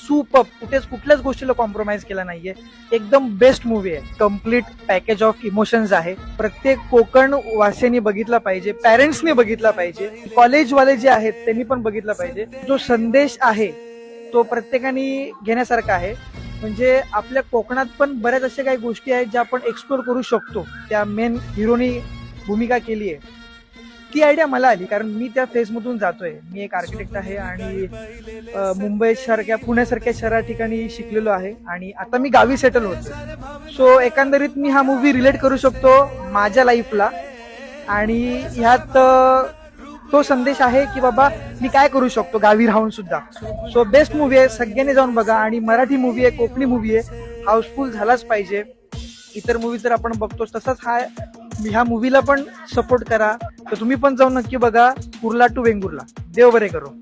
Super, कुठल्याच गोष्टीला compromise केला नाहीये. एकदम बेस्ट मूवी आहे. कम्प्लीट पॅकेज ऑफ इमोशन्स आहे. प्रत्येक कोकण वासियांनी बघितला पाहिजे, पॅरेंट्सनी बघितला पाहिजे, कॉलेजवाले जे आहेत त्यांनी पण बघितला पाहिजे. जो संदेश आहे तो प्रत्येकाने घेण्यासारखा आहे. म्हणजे आपल्या कोकणात पण बऱ्याच अशा काही गोष्टी आहेत ज्या आपण एक्सप्लोर करू शकतो. त्या मेन हिरोनी भूमिका केली आहे. ती आयडिया मला आली कारण मी त्या फेजमधून जातोय. मी एक आर्किटेक्ट आहे आणि मुंबई सारख्या पुण्यासारख्या शहरा ठिकाणी शिकलेलो आहे आणि आता मी गावी सेटल होतो. सो एकंदरीत मी हा मूवी रिलेट करू शकतो माझ्या लाईफला आणि ह्यात तो संदेश आहे की बाबा मी काय करू शकतो गावी राहून सुद्धा. सो बेस्ट मूवी आहे, सगळ्यांनी जाऊन बघा. आणि मराठी मूवी आहे, कोकणी मूवी आहे, हाऊसफुल झालाच पाहिजे. इतर मूवी तर आपण बघतोच तसाच ह्या मूवीला पण सपोर्ट करा. तर तुम्ही पण जाऊन नक्की बघा कुर्ला टू वेंगुर्ला. देव बरे करो.